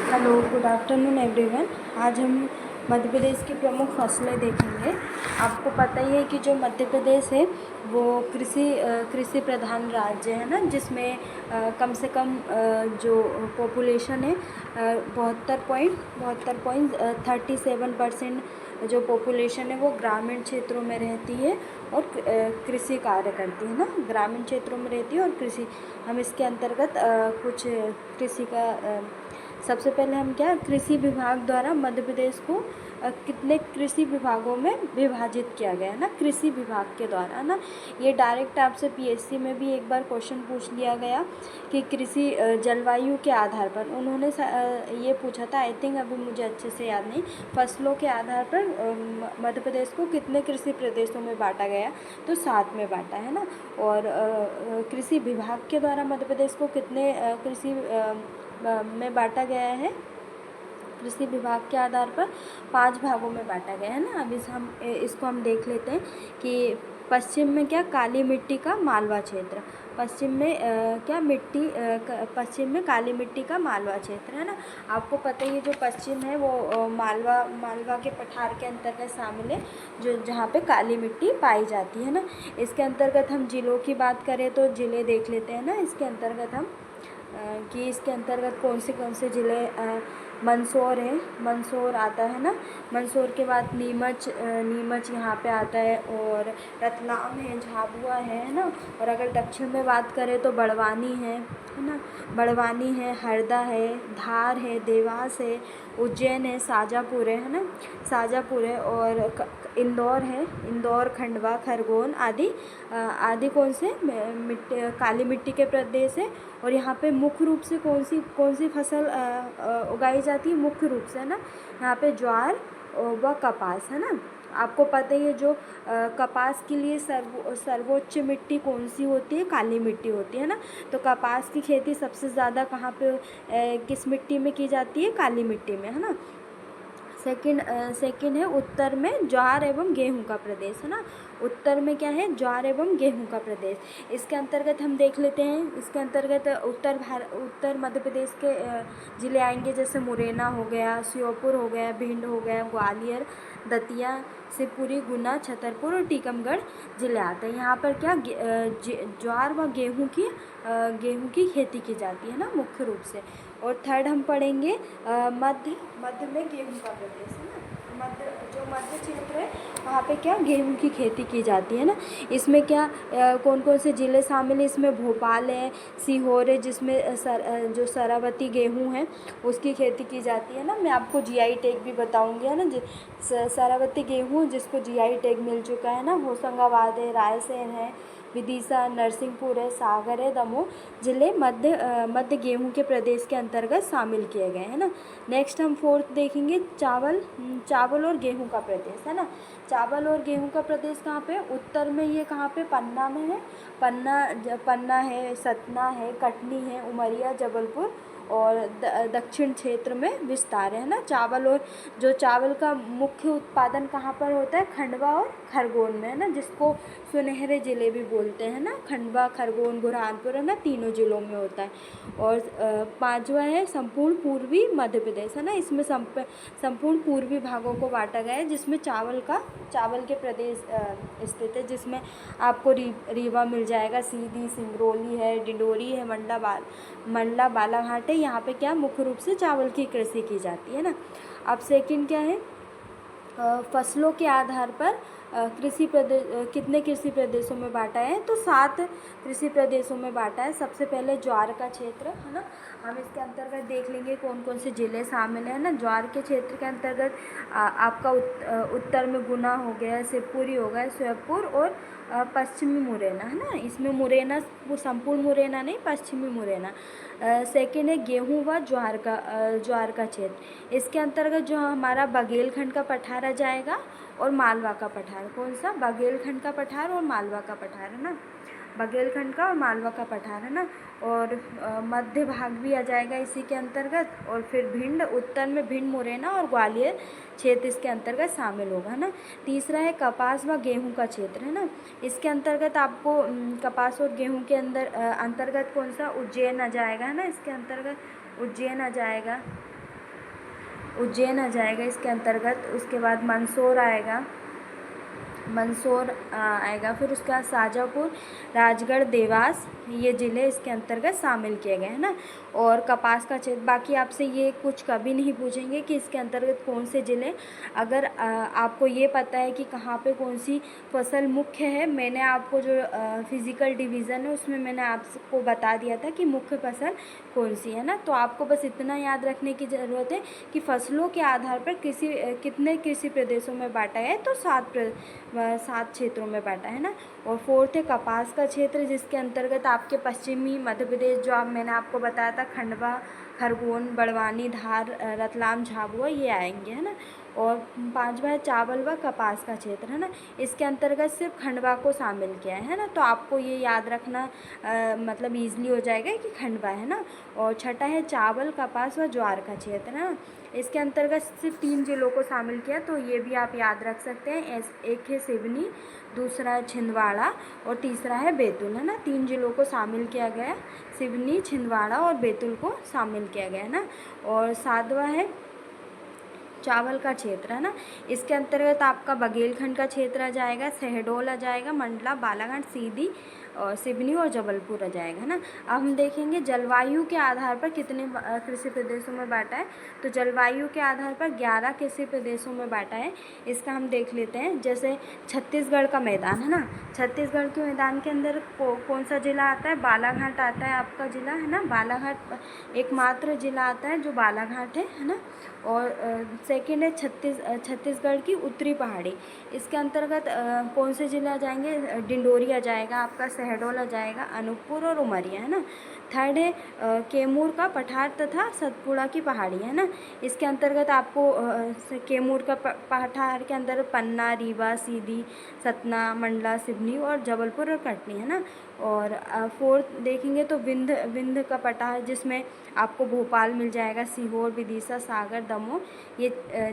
Hello, good afternoon everyone. आज हम मध्य प्रदेश की प्रमुख फसलें देखेंगे। आपको पता ही है कि जो मध्य प्रदेश है वो कृषि प्रधान राज्य है ना, जिसमें कम से कम जो पॉपुलेशन है 37% जो पॉपुलेशन है वो ग्रामीण क्षेत्रों में रहती है और कृषि कार्य करती है ना, ग्रामीण क्षेत्रों में रहती है और कृषि। हम इसके अंतर्गत कुछ कृषि का सबसे पहले हम क्या कृषि विभाग द्वारा मध्य प्रदेश को कितने कृषि विभागों में विभाजित किया गया है ना, कृषि विभाग के द्वारा ना। ये डायरेक्ट आपसे पीएससी में भी एक बार क्वेश्चन पूछ लिया गया कि कृषि जलवायु के आधार पर उन्होंने ये पूछा था। आई थिंक अभी मुझे अच्छे से याद नहीं, फसलों के आधार पर मध्य प्रदेश को कितने कृषि प्रदेशों में बांटा गया, तो 7 में बांटा है ना। और कृषि विभाग के द्वारा मध्य प्रदेश को कितने कृषि में बांटा गया है, कृषि विभाग के आधार पर 5 भागों में बांटा गया है ना। अब इसको हम देख लेते हैं कि पश्चिम में क्या काली मिट्टी का मालवा क्षेत्र, पश्चिम में पश्चिम में काली मिट्टी का मालवा क्षेत्र है ना। आपको पता ही है जो पश्चिम है वो मालवा के पठार के अंतर्गत शामिल है, जो जहाँ पे काली मिट्टी पाई जाती है ना। इसके अंतर्गत हम जिलों की बात करें तो जिले देख लेते हैं ना इसके अंतर्गत हम कि इसके अंतर्गत कौन से ज़िले मंदसौर है, मंदसौर आता है ना। मंदसौर के बाद नीमच यहाँ पे आता है, और रतलाम है, झाबुआ है ना। और अगर दक्षिण में बात करें तो बड़वानी है ना, बड़वानी है, हरदा है, धार है, देवास है, उज्जैन है, शाजापुर है ना, शाजापुर है, और इंदौर है, इंदौर, खंडवा, खरगोन आदि कौन से काली मिट्टी के प्रदेश है। और यहाँ पे मुख्य रूप से कौन सी फसल उगाई जाती है, मुख्य रूप से ना यहाँ पे ज्वार व कपास है ना। आपको पता ही है जो कपास के लिए सर्वोच्च मिट्टी कौन सी होती है, काली मिट्टी होती है ना। तो कपास की खेती सबसे ज़्यादा कहाँ पे किस मिट्टी में की जाती है, काली मिट्टी में है ना। सेकंड है उत्तर में ज्वार एवं गेहूं का प्रदेश है ना। उत्तर में क्या है, ज्वार एवं गेहूं का प्रदेश। इसके अंतर्गत हम देख लेते हैं, इसके अंतर्गत उत्तर मध्य प्रदेश के ज़िले आएंगे, जैसे मुरैना हो गया, श्योपुर हो गया, भिंड हो गया, ग्वालियर, दतिया, शिवपुरी, गुना, छतरपुर और टीकमगढ़ ज़िले आते हैं। यहाँ पर क्या ज्वार व गेहूं की खेती की जाती है ना, मुख्य रूप से। और थर्ड हम पढ़ेंगे मध्य में गेहूं का प्रदेश है ना। मध्य क्षेत्र है वहाँ पे क्या गेहूं की खेती की जाती है ना। इसमें क्या कौन कौन से ज़िले शामिल हैं, इसमें भोपाल है, सीहोर है, जिसमें जो सरावती गेहूं है उसकी खेती की जाती है ना। मैं आपको जीआई टैग भी बताऊंगी है ना, सरावती गेहूं जिसको जीआई टैग मिल चुका है ना। होशंगाबाद है, रायसेन है, विदिशा, नरसिंहपुर है, सागर है, दमोह ज़िले मध्य गेहूं के प्रदेश के अंतर्गत शामिल किए गए हैं ना। नेक्स्ट हम फोर्थ देखेंगे चावल और गेहूं का प्रदेश है ना। चावल और गेहूं का प्रदेश कहाँ पे, उत्तर में ये कहाँ पे पन्ना में है, पन्ना है, सतना है, कटनी है, उमरिया, जबलपुर, और दक्षिण क्षेत्र में विस्तार है ना। चावल का मुख्य उत्पादन कहाँ पर होता है, खंडवा और खरगोन में है ना, जिसको सुनहरे ज़िले भी बोलते हैं ना। खंडवा, खरगोन, बुरहानपुर है ना, तीनों ज़िलों में होता है। और पांचवा है संपूर्ण पूर्वी मध्य प्रदेश है ना। इसमें संपूर्ण पूर्वी भागों को बांटा गया है, जिसमें चावल के प्रदेश स्थित है, जिसमें आपको रीवा मिल जाएगा, सीधी, सिंगरौली है, डिंडोरी है, मंडला, बालाघाट है। यहाँ पे क्या मुख्य रूप से चावल की कृषि की जाती है ना। अब सेकंड क्या है, फसलों के आधार पर कितने कृषि प्रदेशों में बांटा है, तो 7 कृषि प्रदेशों में बांटा है। सबसे पहले ज्वार का क्षेत्र है ना, हम इसके अंतर्गत देख लेंगे कौन कौन से ज़िले शामिल हैं ना। ज्वार के क्षेत्र के अंतर्गत आपका उत्तर में गुना हो गया, शिवपुरी हो गया, श्योपुर, और पश्चिमी मुरैना है ना। इसमें मुरैना वो संपूर्ण मुरैना नहीं, पश्चिमी मुरैना। सेकेंड है गेहूं व ज्वार का क्षेत्र। इसके अंतर्गत जो हमारा बघेलखंड का पठार आ जाएगा, और मालवा का पठार। कौन सा, बघेलखंड का पठार और मालवा का पठार है ना, बघेलखंड का और मालवा का पठार है ना। और मध्य भाग भी आ जाएगा इसी के अंतर्गत। और फिर भिंड, उत्तर में भिंड, मुरैना और ग्वालियर क्षेत्र इसके अंतर्गत शामिल होगा ना। तीसरा है कपास व गेहूं का क्षेत्र है ना। इसके अंतर्गत आपको कपास और गेहूं के अंतर्गत कौन सा, उज्जैन आ जाएगा है ना। इसके अंतर्गत उज्जैन आ जाएगा, उज्जैन आ जाएगा इसके अंतर्गत। उसके बाद मंदसौर आएगा, मंदसौर आएगा। फिर उसके बाद शाजापुर, राजगढ़, देवास, ये ज़िले इसके अंतर्गत शामिल किए गए हैं ना। और कपास का क्षेत्र, बाकी आपसे ये कुछ कभी नहीं पूछेंगे कि इसके अंतर्गत कौन से ज़िले। अगर आपको ये पता है कि कहाँ पे कौन सी फसल मुख्य है, मैंने आपको जो फिज़िकल डिवीज़न है उसमें मैंने आपको बता दिया था कि मुख्य फसल कौन सी है ना। तो आपको बस इतना याद रखने की ज़रूरत है कि फसलों के आधार पर कितने कृषि प्रदेशों में बांटा है, तो 7 क्षेत्रों में बांटा है ना। और फोर्थ है कपास का क्षेत्र, जिसके अंतर्गत आपके पश्चिमी मध्य प्रदेश, जो मैंने आपको बताया था, खंडवा, खरगोन, बड़वानी, धार, रतलाम, झाबुआ, ये आएंगे है ना। और 5वां है चावल व कपास का क्षेत्र है ना। इसके अंतर्गत सिर्फ खंडवा को शामिल किया है ना। तो आपको ये याद रखना मतलब ईजिली हो जाएगा कि खंडवा है ना। और छठा है चावल, कपास व ज्वार का क्षेत्र है ना। इसके अंतर्गत सिर्फ 3 जिलों को शामिल किया, तो ये भी आप याद रख सकते हैं। एक है सिवनी, दूसरा है छिंदवाड़ा और तीसरा है बैतूल है ना। 3 जिलों को शामिल किया गया, सिवनी, छिंदवाड़ा और बैतूल को शामिल किया गया है ना। और 7वां है चावल का क्षेत्र है ना। इसके अंतर्गत आपका बघेलखंड का क्षेत्र आ जाएगा, शहडोल आ जाएगा, मंडला, बालाघाट, सीधी और सिवनी और जबलपुर आ जाएगा ना। अब हम देखेंगे जलवायु के आधार पर कितने कृषि प्रदेशों में बांटा है। तो जलवायु के आधार पर 11 कृषि प्रदेशों में बांटा है। इसका हम देख लेते हैं। जैसे छत्तीसगढ़ का मैदान है ना, छत्तीसगढ़ के मैदान के अंदर कौन सा ज़िला आता है, बालाघाट आता है आपका ज़िला है ना। बालाघाट एकमात्र ज़िला आता है जो बालाघाट है ना। और सेकेंड है छत्तीसगढ़ की उत्तरी पहाड़ी। इसके अंतर्गत कौन से ज़िले आ जाएंगे, डिंडोरी आ जाएगा आपका, शहडोल आ जाएगा, अनूपपुर और उमरिया है ना। थर्ड है कैमूर का पठार तथा सतपुड़ा की पहाड़ी है ना। इसके अंतर्गत आपको कैमूर का पठार के अंदर पन्ना, रीवा, सीधी, सतना, मंडला, सिवनी और जबलपुर और कटनी है ना। और फोर्थ देखेंगे तो विंध्य का पठार, जिसमें आपको भोपाल मिल जाएगा, सीहोर, विदिशा, सागर, दमोह, ये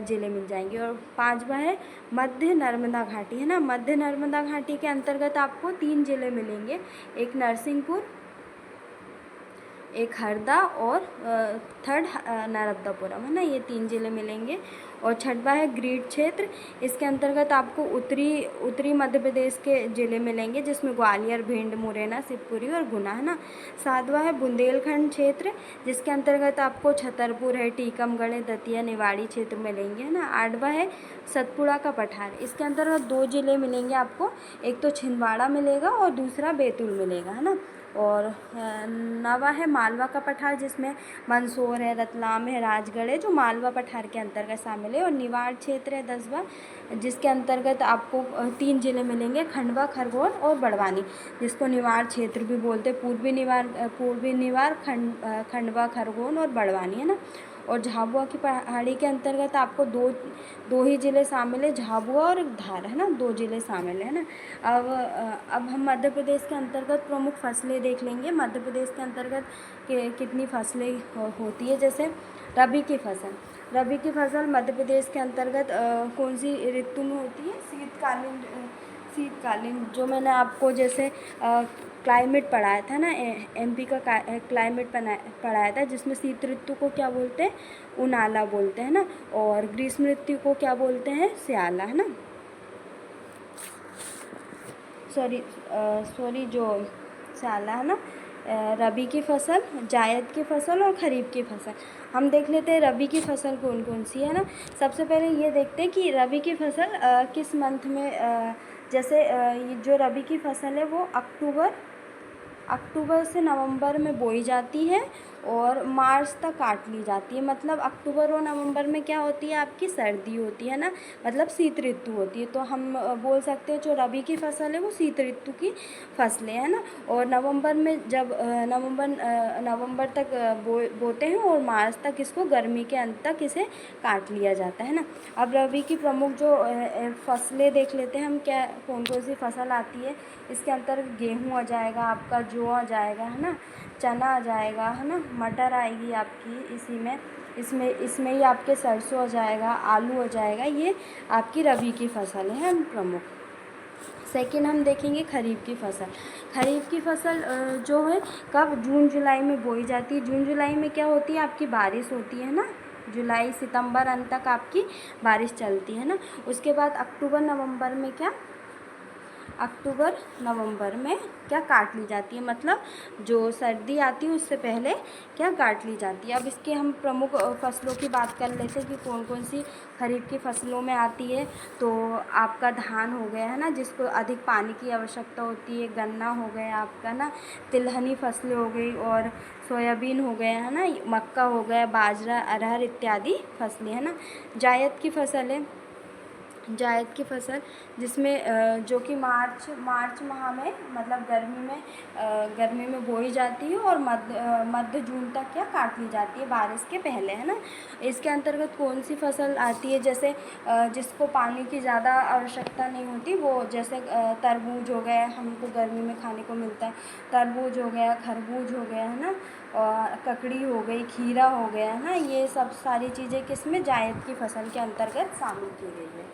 ज़िले मिल जाएंगे। और 5वां है मध्य नर्मदा घाटी है ना। मध्य नर्मदा घाटी के अंतर्गत आपको 3 ज़िले मिलेंगे, एक नरसिंहपुर, एक हरदा और थर्ड नर्मदापुरम है ना। ये 3 ज़िले मिलेंगे। और 6वां है ग्रीड क्षेत्र। इसके अंतर्गत आपको उत्तरी मध्य प्रदेश के ज़िले मिलेंगे, जिसमें ग्वालियर, भिंड, मुरैना, शिवपुरी और गुना है ना। 7वां है बुंदेलखंड क्षेत्र, जिसके अंतर्गत आपको छतरपुर है, टीकमगढ़ है, दतिया, निवाड़ी क्षेत्र मिलेंगे है ना। 8वां है सतपुड़ा का पठार। इसके अंतर्गत 2 ज़िले मिलेंगे आपको, एक तो छिंदवाड़ा मिलेगा और दूसरा बैतूल मिलेगा है ना। और 9वां है मालवा का पठार, जिसमें मंदसौर है, रतलाम है, राजगढ़ है, जो मालवा पठार के अंतर्गत शामिल है। और निवाड़ क्षेत्र है 10वां, जिसके अंतर्गत आपको 3 ज़िले मिलेंगे, खंडवा, खरगोन और बड़वानी, जिसको निवाड़ क्षेत्र भी बोलते हैं। पूर्वी निवाड़, खंडवा, खरगोन और बड़वानी है ना। और झाबुआ की पहाड़ी के अंतर्गत आपको दो ही ज़िले शामिल है, झाबुआ और धार है ना, 2 ज़िले शामिल है ना। अब हम मध्य प्रदेश के अंतर्गत प्रमुख फसलें देख लेंगे। मध्य प्रदेश के अंतर्गत कितनी फसलें होती है। जैसे रबी की फसल मध्य प्रदेश के अंतर्गत कौन सी ऋतु में होती है, शीतकालीन, जो मैंने आपको जैसे क्लाइमेट पढ़ाया था ना, एमपी का क्लाइमेट पढ़ाया था, जिसमें शीत ऋतु को क्या बोलते हैं, उनाला बोलते हैं ना। और ग्रीष्म ऋतु को क्या बोलते हैं, स्याला है ना। सॉरी जो स्याला है ना। रबी की फसल, जायद की फसल और खरीफ की फसल। हम देख लेते हैं रबी की फसल कौन कौन सी है ना। सबसे पहले ये देखते हैं कि रबी की फसल किस मंथ में, जैसे ये जो रबी की फसल है वो अक्टूबर से नवंबर में बोई जाती है और मार्च तक काट ली जाती है। मतलब अक्टूबर और नवंबर में क्या होती है, आपकी सर्दी होती है ना, मतलब शीत ऋतु होती है। तो हम बोल सकते हैं जो रबी की फसल है वो शीत ऋतु की फसलें हैं ना। और नवंबर में जब नवंबर तक बोते हैं और मार्च तक इसको, गर्मी के अंत तक इसे काट लिया जाता है ना। अब रबी की प्रमुख जो फसलें देख लेते हैं हम, क्या कौन कौन सी फसल आती है। इसके अंतर्गत गेहूँ आ जाएगा आपका, जौ आ जाएगा है ना, चना आ जाएगा है ना, मटर आएगी आपकी इसमें ही आपके सरसों आ जाएगा, आलू आ जाएगा। ये आपकी रबी की फसल है प्रमुख। सेकेंड हम देखेंगे खरीफ की फसल जो है कब, जून जुलाई में बोई जाती है। जून जुलाई में क्या होती है, आपकी बारिश होती है ना, जुलाई सितंबर अंत तक आपकी बारिश चलती है ना। उसके बाद अक्टूबर नवंबर में क्या, अक्टूबर नवंबर में क्या काट ली जाती है, मतलब जो सर्दी आती है उससे पहले क्या काट ली जाती है। अब इसके हम प्रमुख फसलों की बात कर लेते हैं कि कौन कौन सी खरीफ की फसलों में आती है। तो आपका धान हो गया है ना, जिसको अधिक पानी की आवश्यकता होती है, गन्ना हो गया आपका ना, तिलहनी फसलें हो गई, और सोयाबीन हो गया है ना, मक्का हो गया, बाजरा, अरहर इत्यादि फसलें है ना। जायद की फसल है, जायद की फसल जिसमें जो कि मार्च माह में, मतलब गर्मी में बोई जाती है और मध्य जून तक क्या काट ली जाती है बारिश के पहले, है ना। इसके अंतर्गत कौन सी फसल आती है, जैसे जिसको पानी की ज़्यादा आवश्यकता नहीं होती, वो जैसे तरबूज हो गया, हमको गर्मी में खाने को मिलता है, तरबूज हो गया, खरबूज हो गया, है ना, और ककड़ी हो गई, खीरा हो गया, है ना। ये सब सारी चीज़ें किस में, जायद की फसल के अंतर्गत शामिल की गई है।